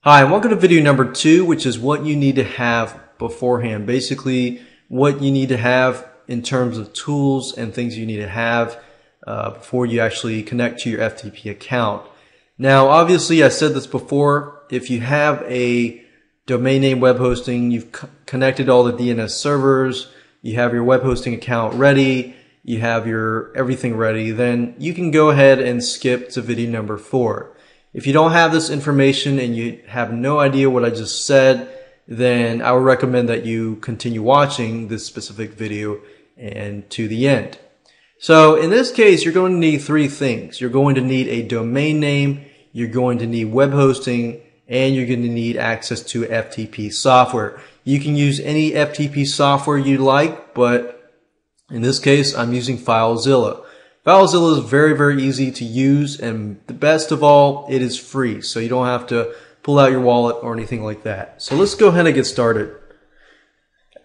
Hi, and welcome to video number 2, which is what you need to have beforehand. Basically, what you need to have in terms of tools and things you need to have before you actually connect to your FTP account. Now, obviously, I said this before, if you have a domain name web hosting, you've connected all the DNS servers, you have your web hosting account ready, you have your everything ready, then you can go ahead and skip to video number 4. If you don't have this information and you have no idea what I just said, then I would recommend that you continue watching this specific video and to the end. So in this case, you're going to need 3 things. You're going to need a domain name, you're going to need web hosting, and you're going to need access to FTP software. You can use any FTP software you like, but in this case, I'm using FileZilla. FileZilla is very, very easy to use, and the best of all, it is free, so you don't have to pull out your wallet or anything like that. So let's go ahead and get started.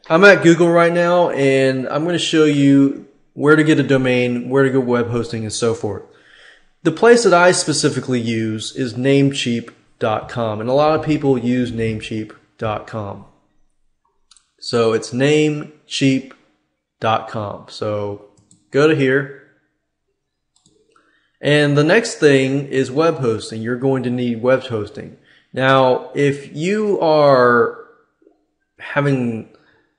I'm at Google right now, and I'm going to show you where to get a domain, where to go web hosting, and so forth. The place that I specifically use is Namecheap.com, and a lot of people use Namecheap.com. So it's Namecheap.com. So go to here. And the next thing is web hosting. You're going to need web hosting. Now, if you're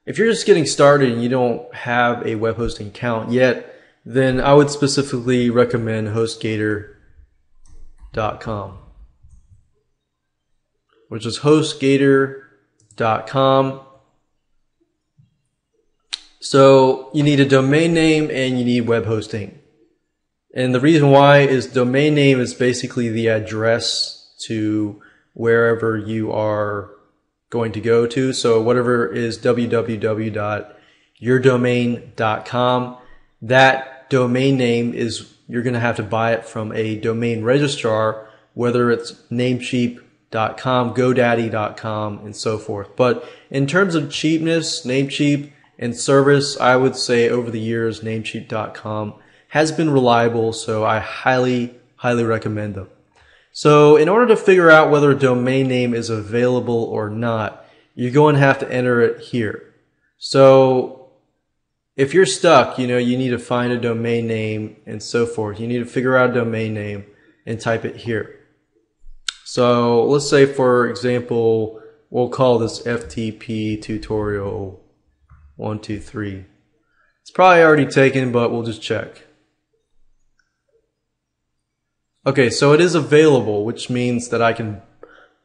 just getting started and you don't have a web hosting account yet, then I would specifically recommend HostGator.com, which is HostGator.com. So you need a domain name and you need web hosting. And the reason why is domain name is basically the address to wherever you are going to go to. So whatever is www.yourdomain.com, that domain name is, you're going to have to buy it from a domain registrar, whether it's Namecheap.com, GoDaddy.com, and so forth. But in terms of cheapness, Namecheap and service, I would say over the years, Namecheap.com has been reliable, so I highly recommend them. So in order to figure out whether a domain name is available or not, you're going to have to enter it here. So if you're stuck, you need to find a domain name and so forth. You need to figure out a domain name and type it here. So let's say, for example, we'll call this FTP Tutorial 123. It's probably already taken, but we'll just check. Okay, so it is available, which means that I can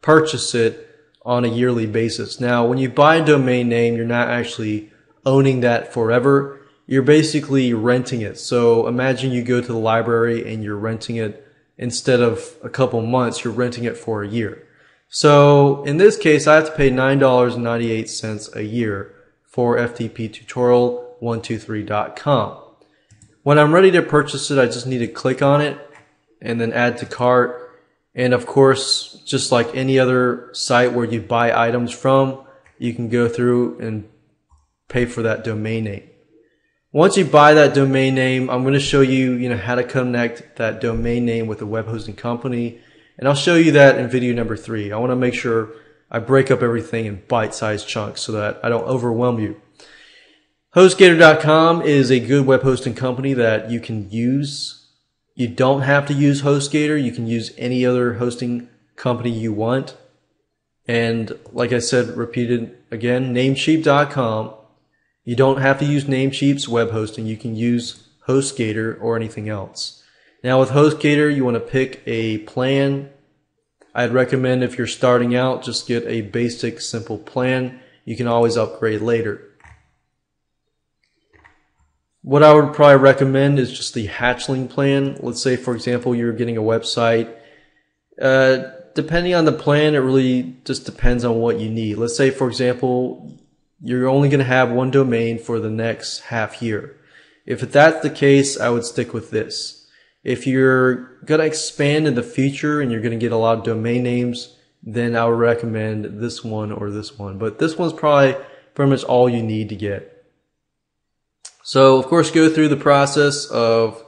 purchase it on a yearly basis. Now, when you buy a domain name, you're not actually owning that forever. You're basically renting it. So imagine you go to the library and you're renting it. Instead of a couple months, you're renting it for a year. So in this case, I have to pay $9.98 a year for FTP Tutorial 123.com. When I'm ready to purchase it, I just need to click on it and then add to cart. And of course, just like any other site where you buy items from, you can go through and pay for that domain name. Once you buy that domain name, I'm going to show you, how to connect that domain name with a web hosting company, and I'll show you that in video number 3. I want to make sure I break up everything in bite-sized chunks so that I don't overwhelm you. HostGator.com is a good web hosting company that you can use. You don't have to use HostGator. You can use any other hosting company you want. And like I said, repeated again, Namecheap.com. You don't have to use Namecheap's web hosting. You can use HostGator or anything else. Now with HostGator, you want to pick a plan. I'd recommend, if you're starting out, just get a basic, simple plan. You can always upgrade later. What I would probably recommend is just the hatchling plan. Let's say, for example, you're getting a website. Depending on the plan, it really just depends on what you need. Let's say, for example, you're only going to have one domain for the next half year. If that's the case, I would stick with this. If you're going to expand in the future and you're going to get a lot of domain names, then I would recommend this one or this one. But this one's probably pretty much all you need to get. So, of course, go through the process of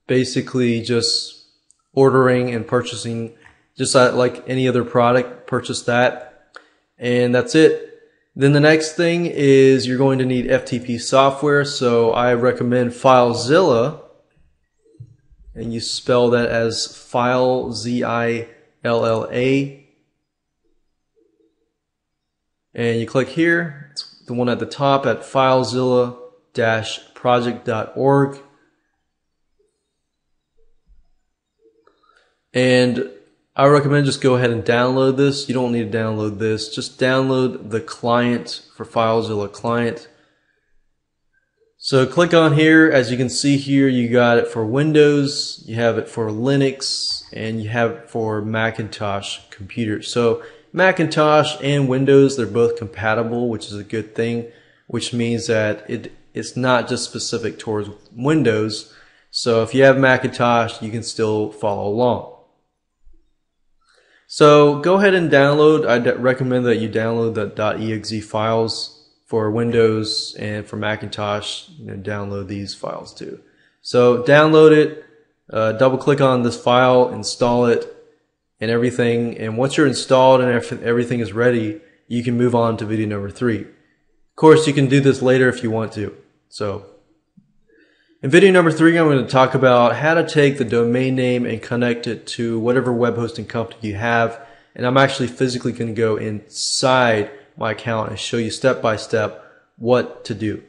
basically just ordering and purchasing just like any other product, purchase that, and that's it. Then the next thing is you're going to need FTP software, so I recommend FileZilla, and you spell that as File Zilla, and you click here. It's the one at the top at FileZilla-project.org. And I recommend just go ahead and download this. You don't need to download this. Just download the client for FileZilla client. So click on here. As you can see here, you got it for Windows, you have it for Linux, and you have it for Macintosh computers. So Macintosh and Windows, they're both compatible, which is a good thing, which means that it's not just specific towards Windows. So if you have Macintosh, you can still follow along. So go ahead and download. I recommend that you download the .exe files for Windows, and for Macintosh, download these files too. So download it, double click on this file, install it, and everything. And once you're installed and everything is ready, you can move on to video number 3. Of course, you can do this later if you want to. So in video number 3, I'm going to talk about how to take the domain name and connect it to whatever web hosting company you have. And I'm actually physically going to go inside my account and show you step by step what to do.